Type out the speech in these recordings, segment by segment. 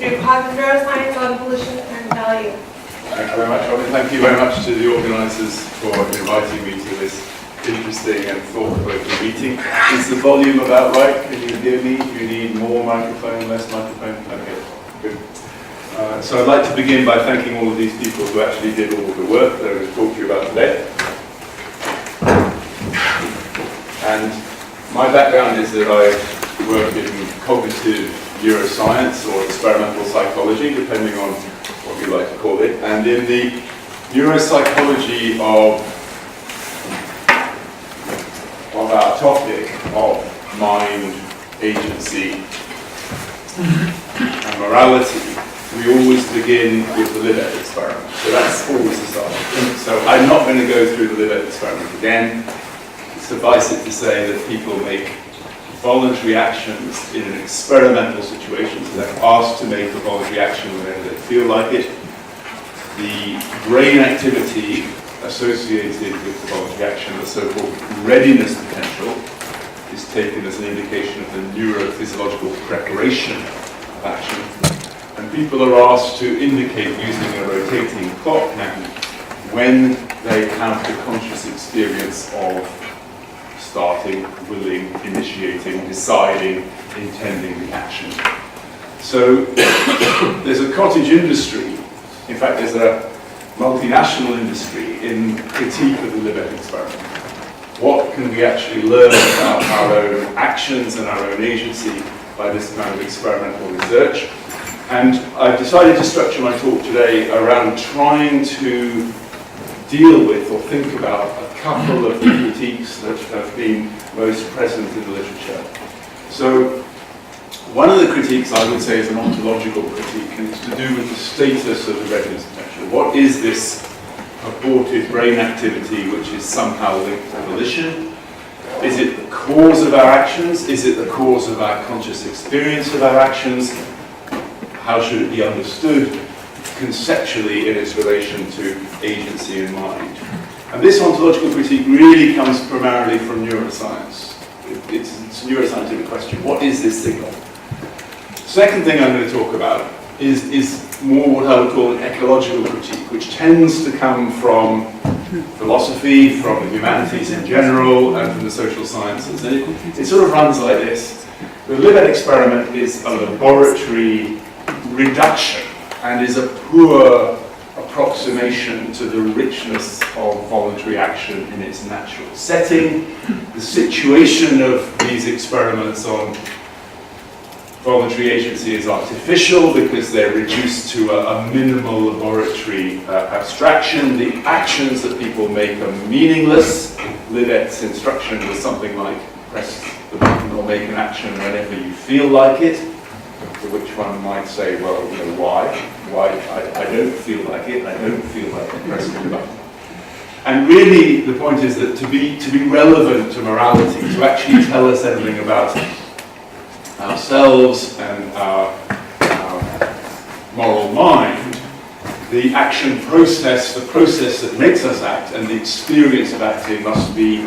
through cognitive neuroscience on volition and value. Thank you very much, Robin. Thank you very much to the organisers for inviting me to this interesting and thought-provoking meeting. Is the volume about right? Can you hear me? Do you need more microphone, less microphone? Okay, good. So I'd like to begin by thanking all of these people who actually did all of the work that I'm going to talk to you about today. And my background is that I work in cognitive neuroscience or experimental psychology, depending on what you like to call it. And in the neuropsychology of our topic of mind, agency, and morality, we always begin with the Libet experiment. So that's always the start. So I'm not going to go through the Libet experiment again. Suffice it to say that people make voluntary actions in an experimental situation. So they're asked to make a voluntary action whenever they feel like it. The brain activity associated with the voluntary action, the so-called readiness potential, is taken as an indication of the neurophysiological preparation of action. And people are asked to indicate using a rotating clock hand when they have the conscious experience of starting, willing, initiating, deciding, intending the action. So there's a cottage industry, in fact there's a multinational industry in critique of the Libet experiment. What can we actually learn about our own actions and our own agency by this kind of experimental research? And I've decided to structure my talk today around trying to deal with or think about a couple of the critiques that have been most present in the literature. So one of the critiques I would say is an ontological critique, and it's to do with the status of the readiness potential. What is this purported brain activity which is somehow linked to volition? Is it the cause of our actions? Is it the cause of our conscious experience of our actions? How should it be understood conceptually in its relation to agency and mind? And this ontological critique really comes primarily from neuroscience. It's a neuroscientific question. What is this signal? Second thing I'm going to talk about is more what I would call an ecological critique, which tends to come from philosophy, from the humanities in general, and from the social sciences. And it sort of runs like this. The Libet experiment is a laboratory reduction and is a poor approximation to the richness of voluntary action in its natural setting. The situation of these experiments on voluntary agency is artificial because they're reduced to a minimal laboratory abstraction. The actions that people make are meaningless. Libet's instruction was something like press the button or make an action whenever you feel like it. To which one might say, well, you know, why? I don't feel like it, I don't feel like pressing the button. And really, the point is that to be relevant to morality, to actually tell us anything about ourselves and our moral mind, the action process, the process that makes us act, and the experience of acting must be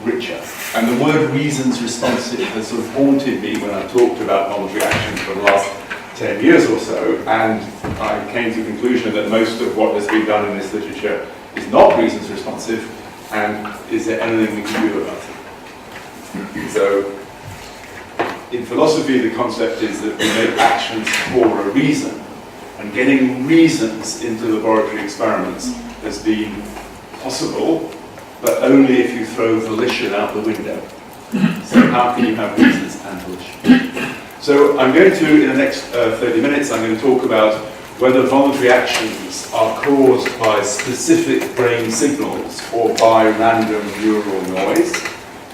richer. And the word reasons responsive has sort of haunted me when I've talked about voluntary action for the last 10 years or so, and I came to the conclusion that most of what has been done in this literature is not reasons responsive, and is there anything we can do about it? So, in philosophy, the concept is that we make actions for a reason, and getting reasons into laboratory experiments has been possible, but only if you throw volition out the window. So how can you have reasons and volition? So I'm going to, in the next 30 minutes, I'm going to talk about whether voluntary actions are caused by specific brain signals or by random neural noise.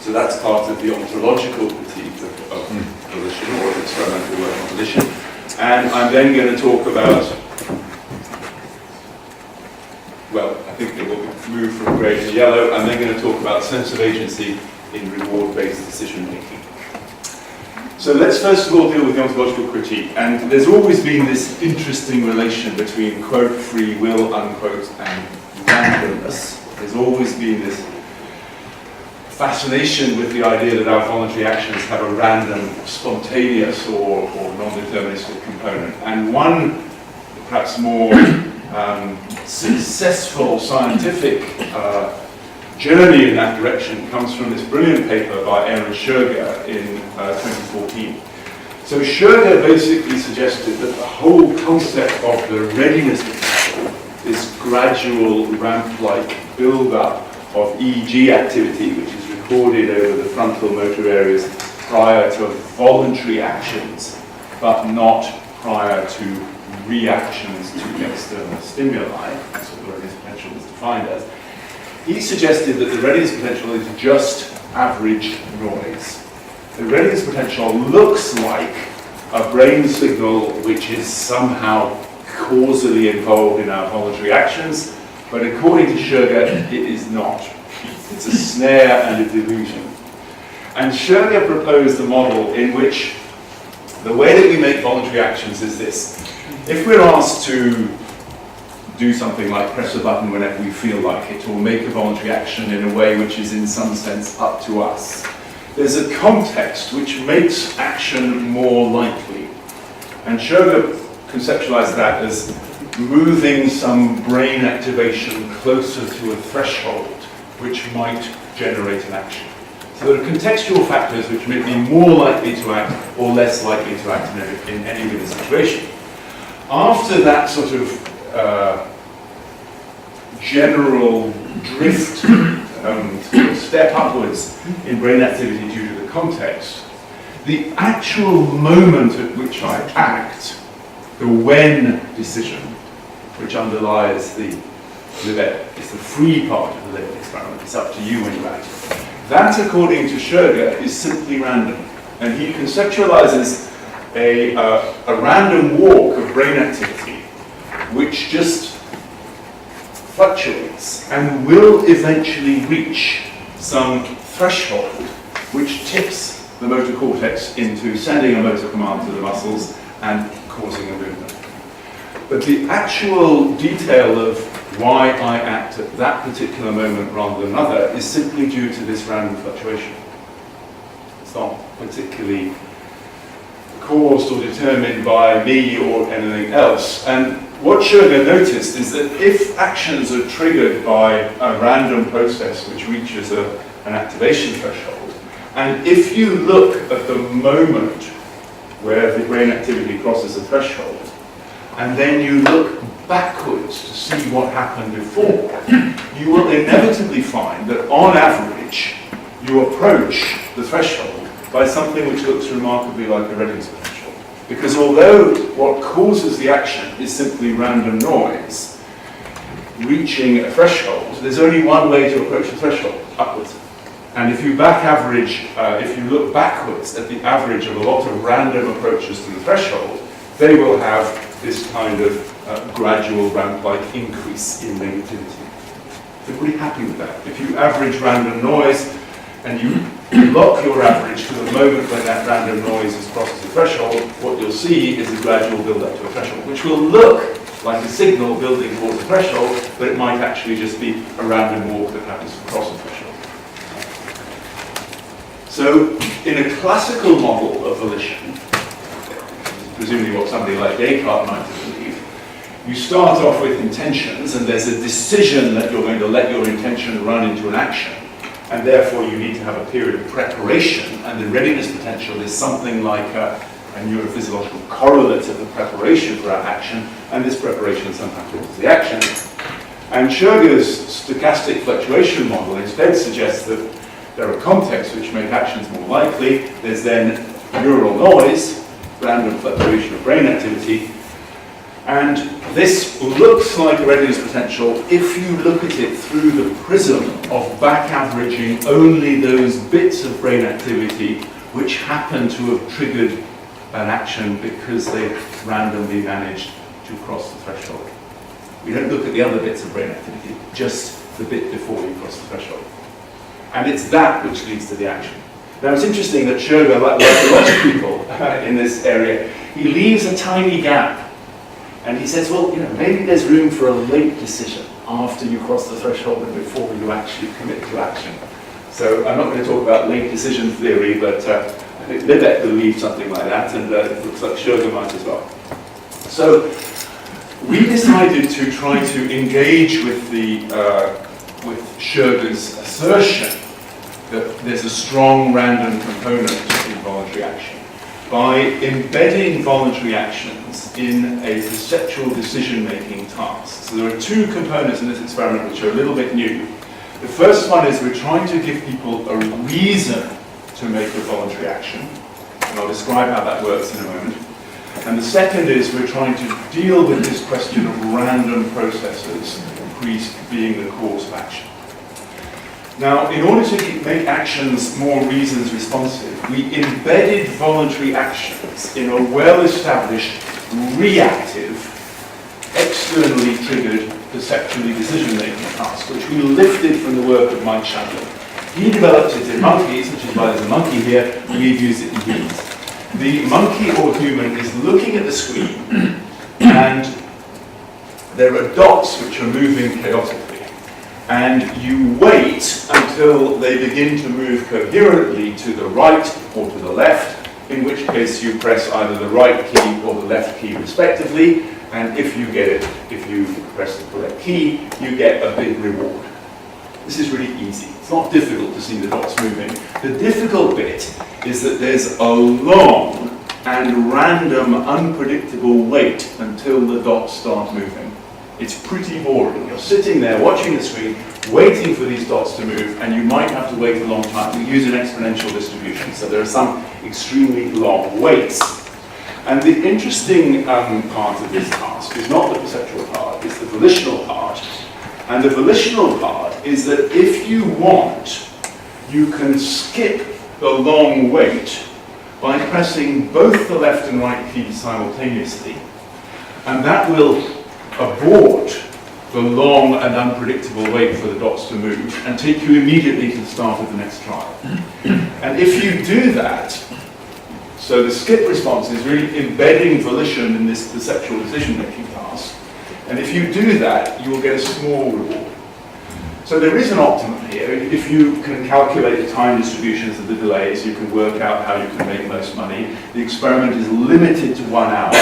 So that's part of the ontological critique of volition, or experimental work on volition. And I'm then going to talk about, well, I think it will move from grey to yellow. I'm then going to talk about sense of agency in reward-based decision-making. So let's first of all deal with the ontological critique. And there's always been this interesting relation between, quote, free will, unquote, and randomness. There's always been this fascination with the idea that our voluntary actions have a random, spontaneous or non-deterministic component. And one perhaps more successful scientific journey in that direction comes from this brilliant paper by Aaron Scherger in 2014. So Scherger basically suggested that the whole concept of the readiness potential, this gradual ramp-like build-up of EEG activity, which is recorded over the frontal motor areas prior to voluntary actions, but not prior to reactions to external stimuli. That's what the readiness potential is defined as. He suggested that the readiness potential is just average noise. The readiness potential looks like a brain signal which is somehow causally involved in our voluntary actions, but according to Scherger, it is not. It's a snare and a delusion. And Scherger proposed a model in which the way that we make voluntary actions is this. If we're asked to do something like press a button whenever we feel like it, or make a voluntary action in a way which is in some sense up to us, there's a context which makes action more likely. And Scherger conceptualized that as moving some brain activation closer to a threshold which might generate an action. So there are contextual factors which make me more likely to act or less likely to act in any given situation. After that sort of general drift, step upwards in brain activity due to the context, the actual moment at which I act, the when decision, which underlies the Libet, is the free part of the Libet experiment. It's up to you when you act. That, according to Scherger, is simply random. And he conceptualizes a random walk of brain activity which just fluctuates and will eventually reach some threshold which tips the motor cortex into sending a motor command to the muscles and causing a movement. But the actual detail of why I act at that particular moment rather than another is simply due to this random fluctuation. It's not particularly caused or determined by me or anything else. And what Scherger noticed is that if actions are triggered by a random process which reaches an activation threshold, and if you look at the moment where the brain activity crosses a threshold, and then you look backwards to see what happened before, you will inevitably find that on average you approach the threshold by something which looks remarkably like a readiness potential. Because although what causes the action is simply random noise reaching a threshold, there's only one way to approach the threshold, upwards. And if you back average, if you look backwards at the average of a lot of random approaches to the threshold, they will have this kind of gradual ramp-like increase in negativity. So pretty happy with that. If you average random noise and you lock your average to the moment when that random noise has crossed the threshold, what you'll see is a gradual build-up to a threshold, which will look like a signal building towards a threshold, but it might actually just be a random walk that happens to cross a threshold. So, in a classical model of volition, presumably what somebody like Descartes might believe, you start off with intentions, and there's a decision that you're going to let your intention run into an action, and therefore you need to have a period of preparation, and the readiness potential is something like a neurophysiological correlate of the preparation for our action, and this preparation somehow causes the action. And Scherger's stochastic fluctuation model instead suggests that there are contexts which make actions more likely. There's then neural noise, random fluctuation of brain activity, and this looks like a readiness potential if you look at it through the prism of back averaging only those bits of brain activity which happen to have triggered an action because they've randomly managed to cross the threshold. We don't look at the other bits of brain activity, just the bit before you cross the threshold. And it's that which leads to the action. Now it's interesting that Scherger, like a lot of people in this area, he leaves a tiny gap. And he says, well, maybe there's room for a late decision after you cross the threshold and before you actually commit to action. So I'm not going to talk about link decision theory, but I think Libet believed something like that, and it looks like Schurger might as well. So we decided to try to engage with with Schurger's assertion that there's a strong random component in voluntary action by embedding voluntary actions in a perceptual decision-making task. So there are two components in this experiment which are a little bit new. The first one is we're trying to give people a reason to make a voluntary action, and I'll describe how that works in a moment. And the second is we're trying to deal with this question of random processes being the cause of action. Now, in order to make actions more reasons responsive, we embedded voluntary actions in a well-established, reactive, externally triggered, perceptually decision-making task, which we lifted from the work of Mike Chandler. He developed it in monkeys, which is why there's a monkey here, and we've used it in humans. The monkey or human is looking at the screen, and there are dots which are moving chaotically. And you wait until they begin to move coherently to the right or to the left, in which case you press either the right key or the left key respectively, and if you press the correct key, you get a big reward. This is really easy. It's not difficult to see the dots moving. The difficult bit is that there's a long and random, unpredictable wait until the dots start moving. It's pretty boring. You're sitting there watching the screen, waiting for these dots to move, and you might have to wait a long time. We use an exponential distribution, so there are some extremely long waits. And the interesting part of this task is not the perceptual part, it's the volitional part. And the volitional part is that if you want, you can skip the long wait by pressing both the left and right keys simultaneously. And that will abort the long and unpredictable wait for the dots to move and take you immediately to the start of the next trial. And if you do that, so the skip response is really embedding volition in this perceptual decision-making task, and if you do that, you will get a small reward. So there is an optimum here. If you can calculate the time distributions of the delays, you can work out how you can make most money. The experiment is limited to 1 hour,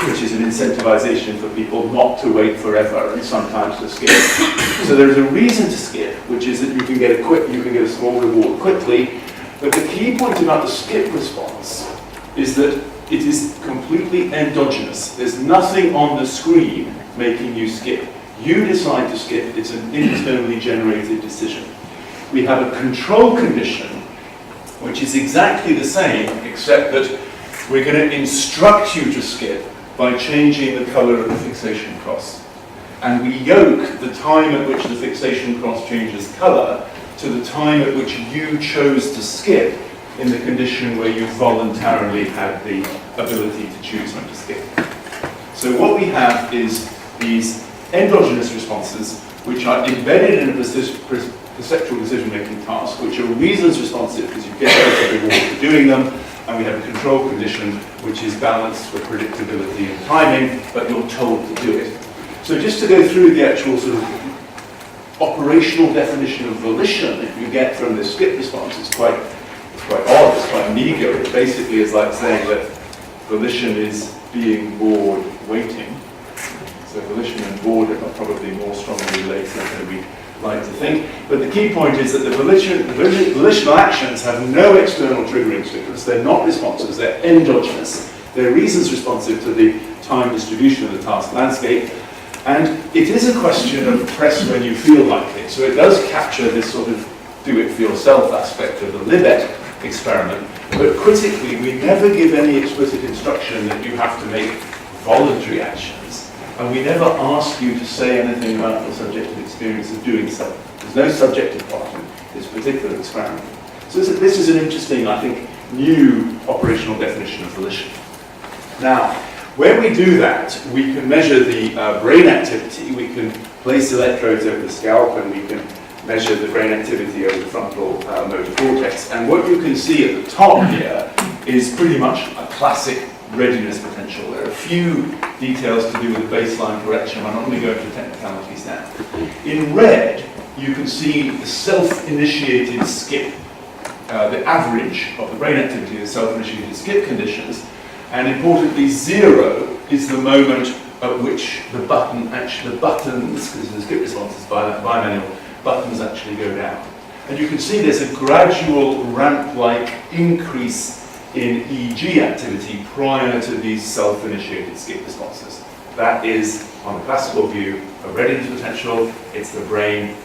which is an incentivization for people not to wait forever and sometimes to skip. So there is a reason to skip, which is that you can get a small reward quickly. But the key point about the skip response is that it is completely endogenous. There's nothing on the screen making you skip. You decide to skip, it's an internally generated decision. We have a control condition, which is exactly the same, except that we're going to instruct you to skip by changing the color of the fixation cross. And we yoke the time at which the fixation cross changes color to the time at which you chose to skip in the condition where you voluntarily had the ability to choose when to skip. So what we have is these endogenous responses, which are embedded in a perceptual decision-making task, which are reasons responsive because you get a reward for doing them, and we have a control condition which is balanced for predictability and timing, but you're told to do it. So just to go through the actual sort of operational definition of volition that you get from the skip response, it's quite odd, it's quite meager. It basically is like saying that volition is being bored waiting. So volition and boredom are probably more strongly related than we like to think. But the key point is that the volitional actions have no external triggering stimulus. They're not responses, they're endogenous. They're reasons responsive to the time distribution of the task landscape. And it is a question of press when you feel like it. So it does capture this sort of do-it-for-yourself aspect of the Libet experiment. But critically, we never give any explicit instruction that you have to make voluntary actions. And we never ask you to say anything about the subjective experience of doing so. There's no subjective part in this particular experiment. So this is an interesting, I think, new operational definition of volition. Now, when we do that, we can measure the brain activity. We can place electrodes over the scalp, and we can measure the brain activity over the frontal motor cortex. And what you can see at the top here is pretty much a classic readiness potential. There are a few details to do with the baseline correction. I'm not going to go into technicalities now. In red, you can see the self-initiated skip, the average of the brain activity of the self-initiated skip conditions, and importantly, 0 is the moment at which the buttons, because the skip response is bimanual, buttons actually go down. And you can see there's a gradual ramp-like increase in EEG activity prior to these self-initiated skip responses. That is, on the classical view, a readiness potential. It's the brain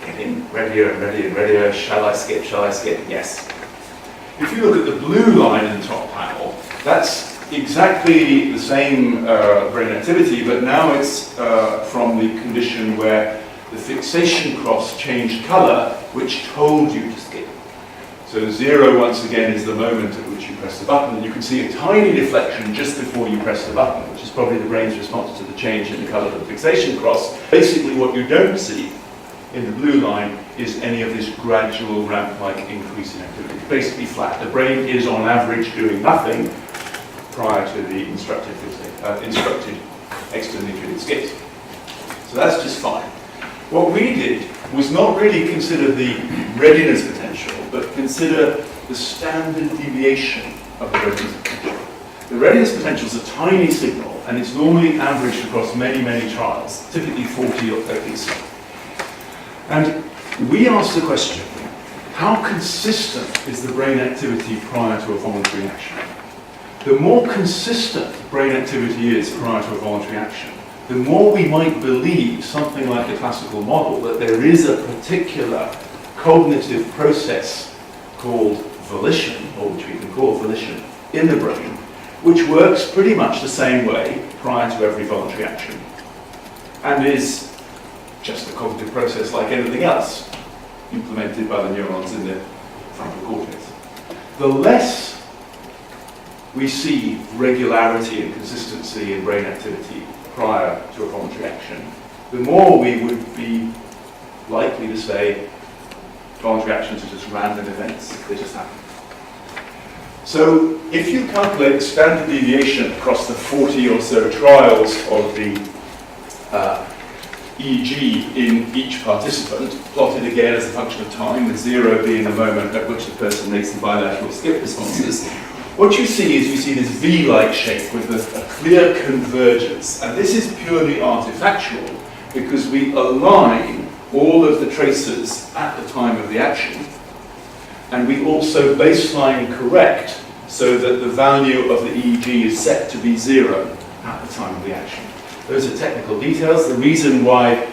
getting readier and readier and readier. Shall I skip? Shall I skip? Yes. If you look at the blue line in the top panel, that's exactly the same brain activity, but now it's from the condition where the fixation cross changed color, which told you to skip. So 0, once again, is the moment at which you press the button, and you can see a tiny deflection just before you press the button, which is probably the brain's response to the change in the color of the fixation cross. Basically, what you don't see in the blue line is any of this gradual ramp-like increase in activity. It's basically flat. The brain is, on average, doing nothing prior to the instructed externally treated skips. So that's just fine. What we did was not really consider the readiness potential, but consider the standard deviation of the readiness potential. The readiness potential is a tiny signal, and it's normally averaged across many, many trials, typically 40 or 30 so. And we asked the question, how consistent is the brain activity prior to a voluntary action? The more consistent brain activity is prior to a voluntary action, the more we might believe something like the classical model, that there is a particular cognitive process called volition, or which we can call volition, in the brain, which works pretty much the same way prior to every voluntary action, and is just a cognitive process like anything else, implemented by the neurons in the frontal cortex. The less we see regularity and consistency in brain activity prior to a voluntary action, the more we would be likely to say voluntary actions are just random events, they just happen. So if you calculate the standard deviation across the 40 or so trials of the EEG in each participant, plotted again as a function of time, with 0 being the moment at which the person makes the bilateral skip responses, what you see is you see this V-like shape with a clear convergence. And this is purely artifactual because we align all of the tracers at the time of the action, and we also baseline correct so that the value of the EEG is set to be 0 at the time of the action. Those are technical details. The reason why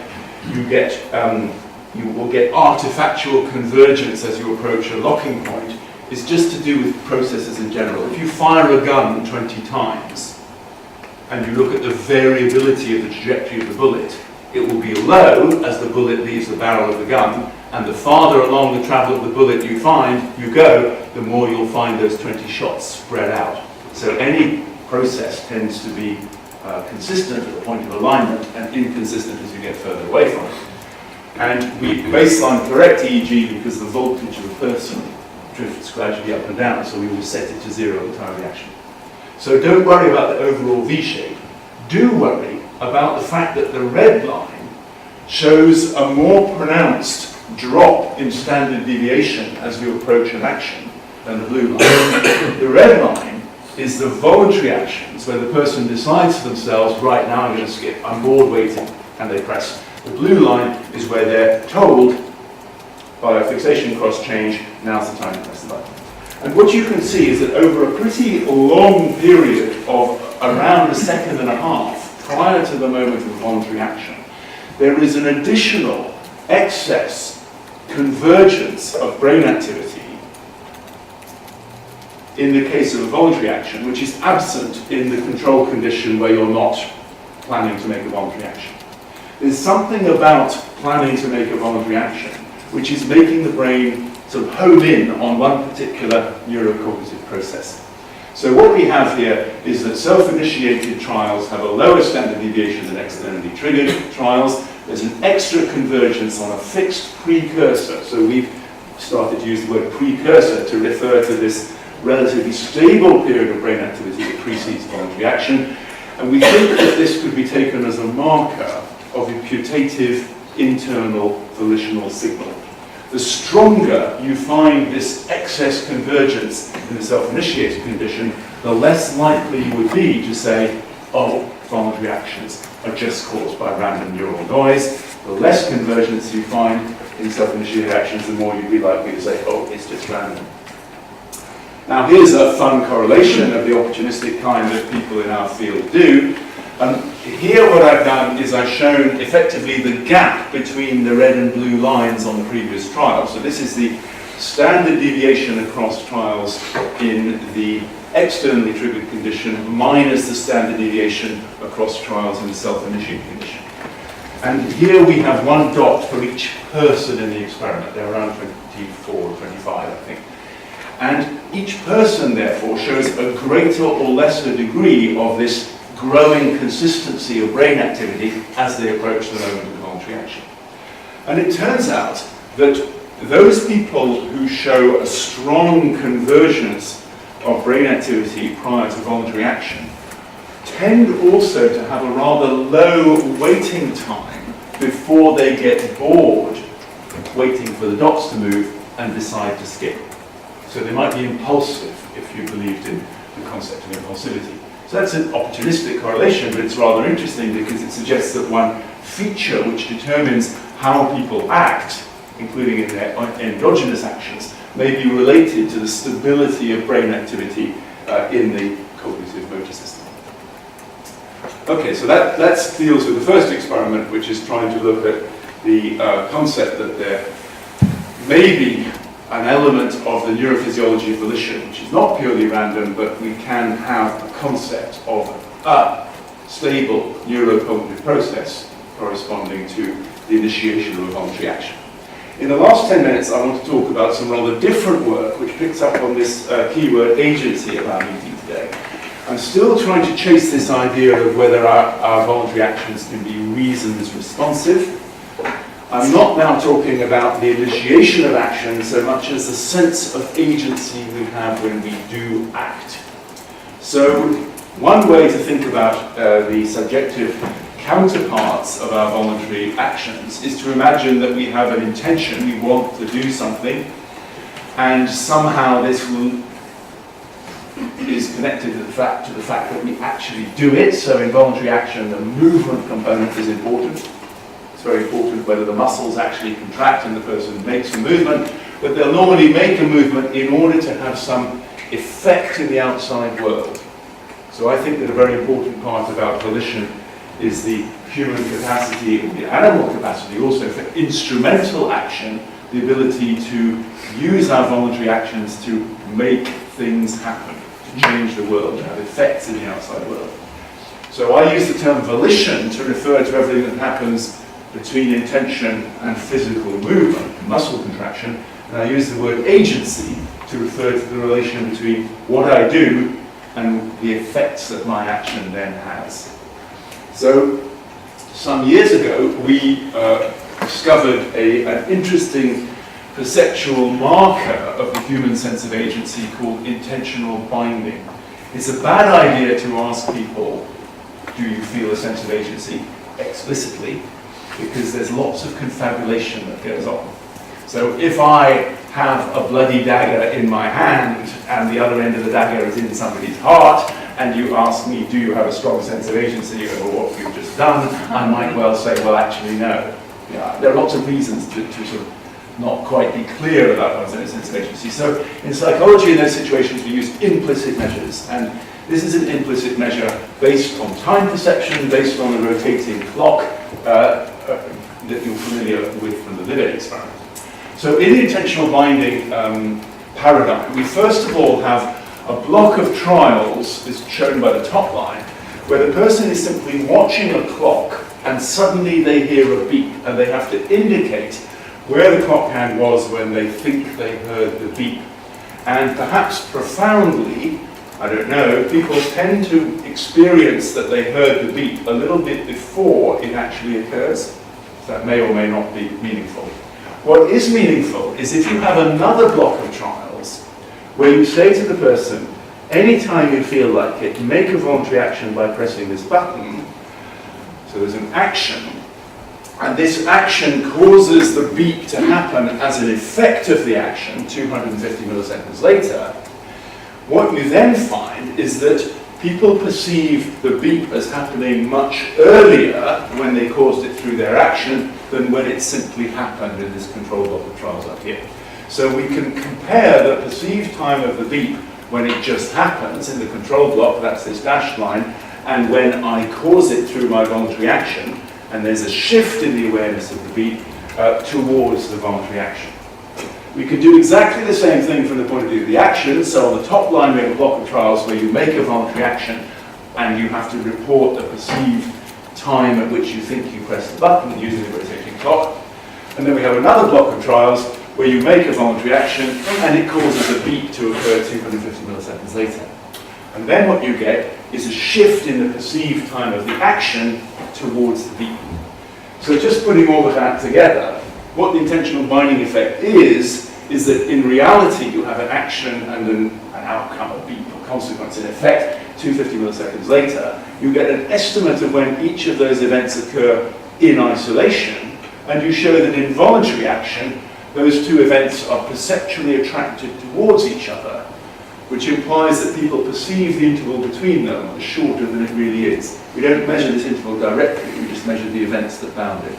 you will get artifactual convergence as you approach a locking point is just to do with processes in general. If you fire a gun 20 times and you look at the variability of the trajectory of the bullet, it will be low as the bullet leaves the barrel of the gun, and the farther along the travel of the bullet you go, the more you'll find those 20 shots spread out. So any process tends to be consistent at the point of alignment and inconsistent as you get further away from it. And we baseline correct EEG because the voltage of the person drifts gradually up and down, so we will set it to 0 at the time of the action. So don't worry about the overall V shape. Do worry about the fact that the red line shows a more pronounced drop in standard deviation as you approach an action than the blue line. The red line is the voluntary actions where the person decides to themselves, right now I'm going to skip, I'm bored waiting, and they press. The blue line is where they're told by a fixation cross change, now's the time to press the button. And what you can see is that over a pretty long period of around 1.5 seconds prior to the moment of voluntary action, there is an additional excess convergence of brain activity in the case of a voluntary action, which is absent in the control condition where you're not planning to make a voluntary action. There's something about planning to make a voluntary action which is making the brain sort of home in on one particular neurocognitive process. So what we have here is that self-initiated trials have a lower standard deviation than externally triggered trials. There's an extra convergence on a fixed precursor. So we've started to use the word precursor to refer to this relatively stable period of brain activity that precedes voluntary action. And we think that this could be taken as a marker of a putative internal volitional signal. The stronger you find this excess convergence in the self-initiated condition, the less likely you would be to say, oh, voluntary actions are just caused by random neural noise. The less convergence you find in self-initiated actions, the more you'd be likely to say, oh, it's just random. Now here's a fun correlation of the opportunistic kind that people in our field do. Here what I've done is I've shown effectively the gap between the red and blue lines on the previous trial. So this is the standard deviation across trials in the externally triggered condition minus the standard deviation across trials in the self-initiated condition. And here we have one dot for each person in the experiment. They're around 24 or 25, I think. And each person, therefore, shows a greater or lesser degree of this growing consistency of brain activity as they approach the moment of voluntary action. And it turns out that those people who show a strong convergence of brain activity prior to voluntary action tend also to have a rather low waiting time before they get bored waiting for the dots to move and decide to skip. So they might be impulsive if you believed in the concept of impulsivity. So that's an opportunistic correlation, but it's rather interesting because it suggests that one feature which determines how people act, including in their endogenous actions, may be related to the stability of brain activity in the cognitive motor system. Okay, so that deals with the first experiment, which is trying to look at the concept that there may be an element of the neurophysiology of volition, which is not purely random, but we can have a concept of a stable neurocognitive process corresponding to the initiation of a voluntary action. In the last 10 minutes, I want to talk about some rather different work which picks up on this keyword agency of our meeting today. I'm still trying to chase this idea of whether our voluntary actions can be reasons responsive. I'm not now talking about the initiation of action so much as the sense of agency we have when we do act. So one way to think about the subjective counterparts of our voluntary actions is to imagine that we have an intention, we want to do something, and somehow this is connected to the fact that we actually do it. So in voluntary action, the movement component is important. It's very important whether the muscles actually contract and the person makes a movement, but they'll normally make a movement in order to have some effect in the outside world. So I think that a very important part about volition is the human capacity, and the animal capacity also for instrumental action, the ability to use our voluntary actions to make things happen, to change the world, to have effects in the outside world. So I use the term volition to refer to everything that happens between intention and physical movement, muscle contraction, and I use the word agency to refer to the relation between what I do and the effects that my action then has. So some years ago, we discovered an interesting perceptual marker of the human sense of agency called intentional binding. It's a bad idea to ask people, do you feel a sense of agency explicitly? Because there's lots of confabulation that goes on. So if I have a bloody dagger in my hand and the other end of the dagger is in somebody's heart, and you ask me, do you have a strong sense of agency over what you've just done, I might well say, well, actually, no. Yeah, there are lots of reasons to sort of not quite be clear about one's sense of agency. So in psychology, in those situations, we use implicit measures. And this is an implicit measure based on time perception, based on a rotating clock that you're familiar with from the Libet experiment. So in the intentional binding paradigm, we first of all have a block of trials, is shown by the top line, where the person is simply watching a clock and suddenly they hear a beep and they have to indicate where the clock hand was when they think they heard the beep. And perhaps profoundly, I don't know, people tend to experience that they heard the beep a little bit before it actually occurs. So that may or may not be meaningful. What is meaningful is if you have another block of trials where you say to the person, anytime you feel like it, make a voluntary action by pressing this button. So there's an action, and this action causes the beep to happen as an effect of the action 250 milliseconds later, what you then find is that people perceive the beep as happening much earlier when they caused it through their action than when it simply happened in this control block of trials up here. So we can compare the perceived time of the beep when it just happens in the control block, that's this dashed line, and when I cause it through my voluntary action, and there's a shift in the awareness of the beep towards the voluntary action. We could do exactly the same thing from the point of view of the action. So on the top line we have a block of trials where you make a voluntary action and you have to report the perceived time at which you think you press the button using the rotating clock. And then we have another block of trials where you make a voluntary action and it causes a beep to occur 250 milliseconds later. And then what you get is a shift in the perceived time of the action towards the beep. So just putting all of that together, what the intentional binding effect is that in reality you have an action and an outcome, a beep, a consequence. In effect, 250 milliseconds later, you get an estimate of when each of those events occur in isolation, and you show that in voluntary action, those two events are perceptually attracted towards each other, which implies that people perceive the interval between them as shorter than it really is. We don't measure this interval directly, we just measure the events that bound it.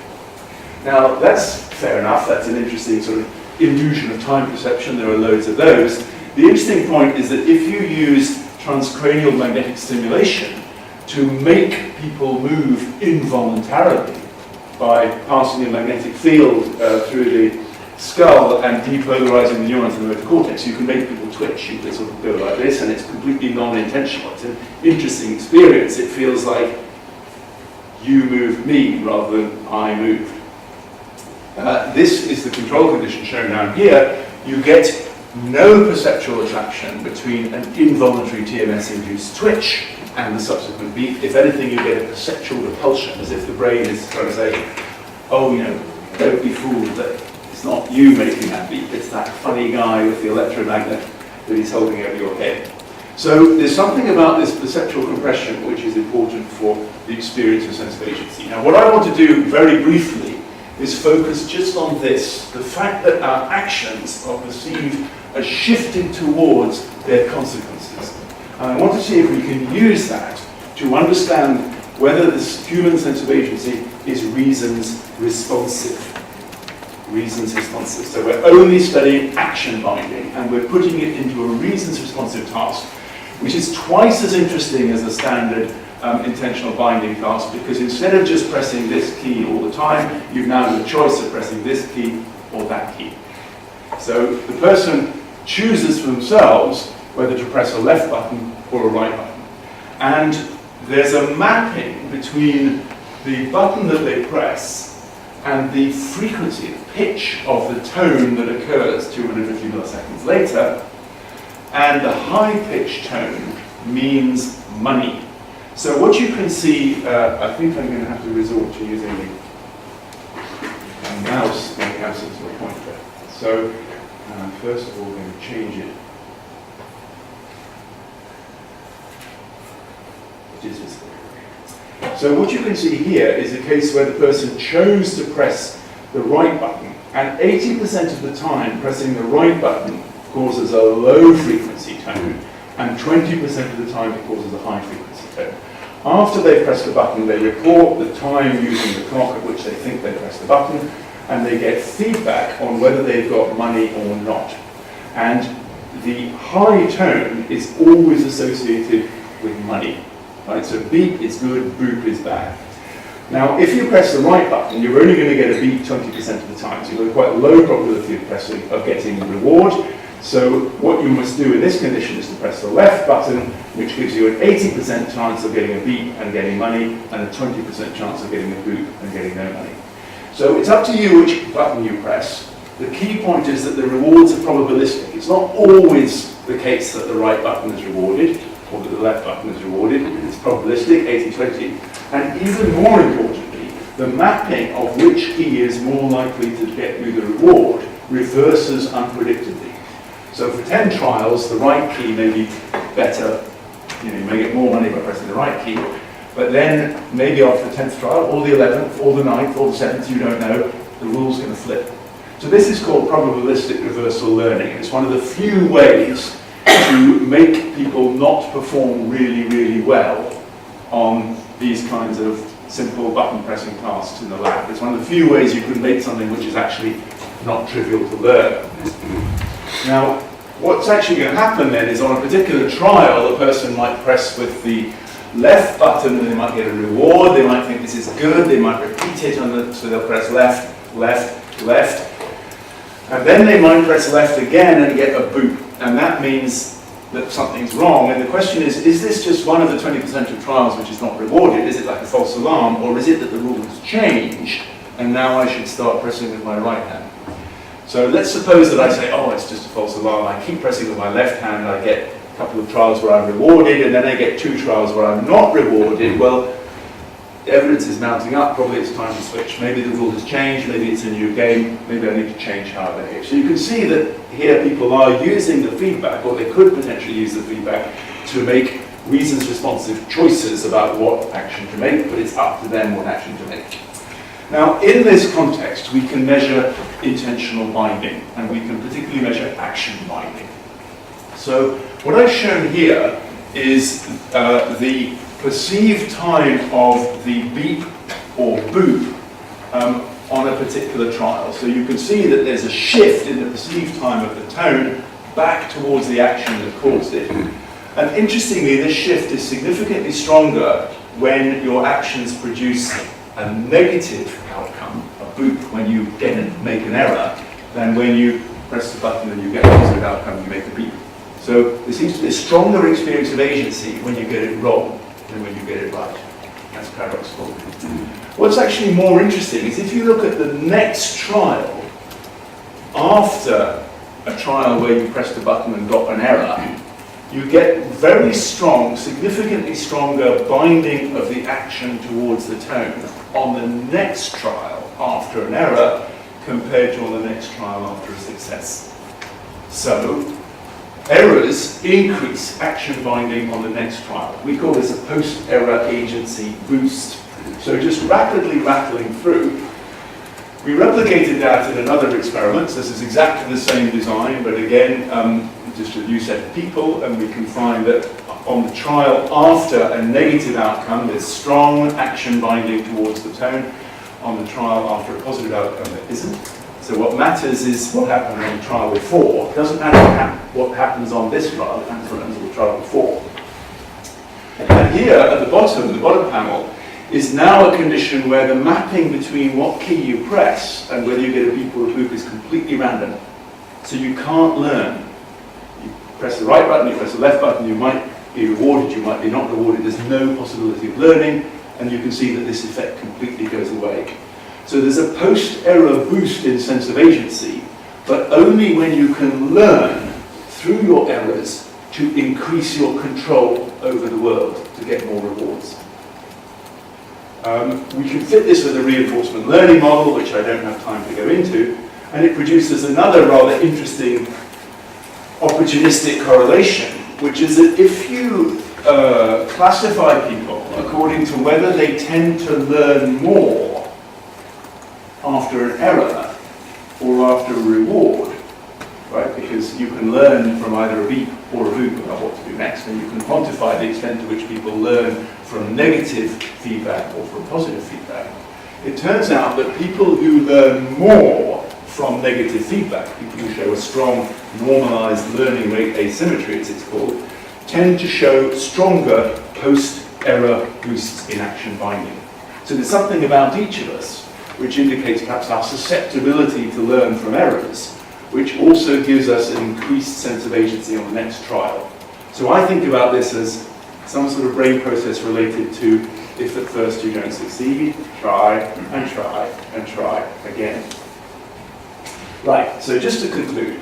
Now, that's fair enough, that's an interesting sort of illusion of time perception, there are loads of those. The interesting point is that if you use transcranial magnetic stimulation to make people move involuntarily by passing a magnetic field through the skull and depolarizing the neurons in the motor cortex, you can make people twitch. You can sort of go like this, and it's completely non-intentional. It's an interesting experience. It feels like you moved me rather than I moved. This is the control condition shown down here. You get no perceptual attraction between an involuntary TMS-induced twitch and the subsequent beep. If anything, you get a perceptual repulsion, as if the brain is trying to say, oh, you know, don't be fooled, that it's not you making that beep, it's that funny guy with the electromagnet that he's holding over your head. So there's something about this perceptual compression which is important for the experience of sense of agency. Now, what I want to do very briefly is focus just on this, the fact that our actions are perceived as shifting towards their consequences. And I want to see if we can use that to understand whether this human sense of agency is reasons responsive. Reasons responsive. So we're only studying action binding, and we're putting it into a reasons responsive task, which is twice as interesting as the standard intentional binding task, because instead of just pressing this key all the time, you've now got a choice of pressing this key or that key. So the person chooses for themselves whether to press a left button or a right button. And there's a mapping between the button that they press and the frequency, the pitch of the tone that occurs 250 milliseconds later. And the high-pitched tone means money. So what you can see, I think I'm going to have to resort to using a mouse in the absence of a pointer. So first of all, we're going to change it. So what you can see here is a case where the person chose to press the right button, and 80% of the time pressing the right button causes a low frequency tone, and 20% of the time it causes a high frequency tone. After they've pressed the button, they report the time using the clock at which they think they pressed the button, and they get feedback on whether they've got money or not. And the high tone is always associated with money. Right? So beep is good, boop is bad. Now, if you press the right button, you're only going to get a beep 20% of the time. So you've got a quite low probability of getting a reward. So what you must do in this condition is to press the left button, which gives you an 80% chance of getting a beep and getting money, and a 20% chance of getting a boop and getting no money. So it's up to you which button you press. The key point is that the rewards are probabilistic. It's not always the case that the right button is rewarded, or that the left button is rewarded. It's probabilistic, 80-20. And even more importantly, the mapping of which key is more likely to get you the reward reverses unpredictably. So for 10 trials, the right key may be better, you may get more money by pressing the right key, But then, maybe after the 10th trial, or the 11th, or the 9th, or the 7th, you don't know, the rule's going to flip. So this is called probabilistic reversal learning. It's one of the few ways to make people not perform really, really well on these kinds of simple button pressing tasks in the lab. It's one of the few ways you can make something which is actually not trivial to learn. Now, what's actually going to happen then is on a particular trial, a person might press with the left button and they might get a reward, they might think this is good, they might repeat it, so they'll press left, left, left, and then they might press left again and get a boop, and that means that something's wrong. And the question is this just one of the 20% of trials which is not rewarded? Is it like a false alarm, or is it that the rule has changed and now I should start pressing with my right hand? So let's suppose that I say, oh, it's just a false alarm, I keep pressing with my left hand, I get a couple of trials where I'm rewarded, and then I get 2 trials where I'm not rewarded. Well, the evidence is mounting up, probably it's time to switch. Maybe the rule has changed, maybe it's a new game, maybe I need to change how I behave. So you can see that here people are using the feedback, or they could potentially use the feedback, to make reasons-responsive choices about what action to make, but it's up to them what action to make. Now, in this context, we can measure intentional binding, and we can particularly measure action binding. So what I've shown here is the perceived time of the beep or boop on a particular trial. So you can see that there's a shift in the perceived time of the tone back towards the action that caused it. And interestingly, this shift is significantly stronger when your actions produce a negative outcome, a boop when you make an error, than when you press the button and you get a positive outcome, you make a beep. So there seems to be a stronger experience of agency when you get it wrong than when you get it right. That's paradoxical. What's actually more interesting is if you look at the next trial, after a trial where you pressed a button and got an error, you get very strong, significantly stronger binding of the action towards the tone on the next trial after an error compared to on the next trial after a success. So, errors increase action binding on the next trial. We call this a post-error agency boost. So just rapidly rattling through, we replicated that in another experiment. This is exactly the same design, but again, just a new set of people, and we can find that on the trial after a negative outcome, there's strong action binding towards the tone. On the trial after a positive outcome, there isn't. So what matters is what happened on the trial before. It doesn't matter what happens on this trial, it happens on the trial before. And here at the bottom panel, is now a condition where the mapping between what key you press and whether you get a beep or a boop is completely random. So you can't learn. You press the right button, you press the left button, you might be rewarded, you might be not rewarded. There's no possibility of learning, and you can see that this effect completely goes away. So there's a post-error boost in sense of agency, but only when you can learn through your errors to increase your control over the world to get more rewards. We can fit this with a reinforcement learning model, which I don't have time to go into, and it produces another rather interesting opportunistic correlation, which is that if you classify people according to whether they tend to learn more after an error or after a reward, right? Because you can learn from either a beep or a boop about what to do next, and you can quantify the extent to which people learn from negative feedback or from positive feedback. It turns out that people who learn more from negative feedback, people who show a strong normalized learning rate asymmetry, as it's called, tend to show stronger post-error boosts in action binding. So there's something about each of us which indicates perhaps our susceptibility to learn from errors, which also gives us an increased sense of agency on the next trial. So I think about this as some sort of brain process related to if at first you don't succeed, try and try and try again. Right, so just to conclude,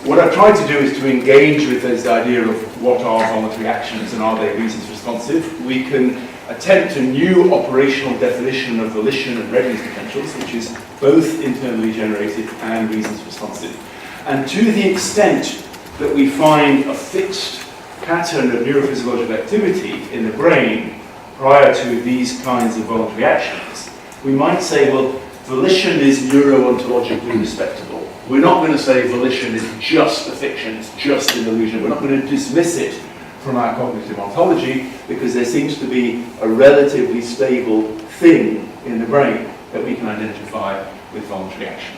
what I've tried to do is to engage with this idea of what are voluntary actions and are they reasons responsive. We can attempt a new operational definition of volition and readiness potentials, which is both internally generated and reasons responsive. And to the extent that we find a fixed pattern of neurophysiological activity in the brain prior to these kinds of voluntary actions, we might say, well, volition is neuro-ontologically respectable. We're not going to say volition is just a fiction, it's just an illusion. We're not going to dismiss it from our cognitive ontology because there seems to be a relatively stable thing in the brain that we can identify with voluntary action,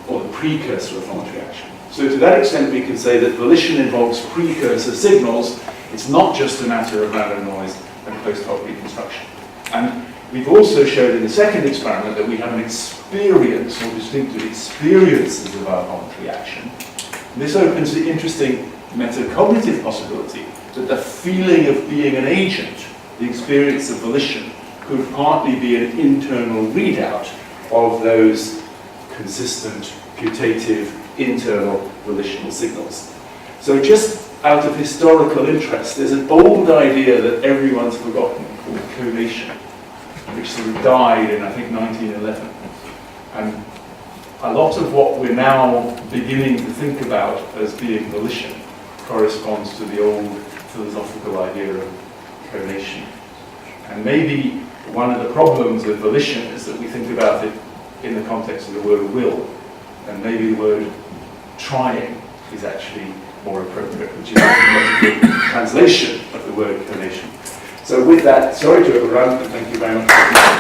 or the precursor of voluntary action. So to that extent, we can say that volition involves precursor signals. It's not just a matter of random noise and post hoc reconstruction. And we've also showed in the second experiment that we have an experience, or distinctive experiences of our voluntary action. This opens the interesting metacognitive possibility that the feeling of being an agent, the experience of volition, could partly be an internal readout of those consistent, putative, internal volitional signals. So just out of historical interest, there's an old idea that everyone's forgotten called conation, which sort of died in, I think, 1911. And a lot of what we're now beginning to think about as being volition corresponds to the old philosophical idea of conation. And maybe one of the problems with volition is that we think about it in the context of the word will, and maybe the word trying is actually more appropriate, which is a translation of the word conation. So with that, sorry to overrun, and thank you very much.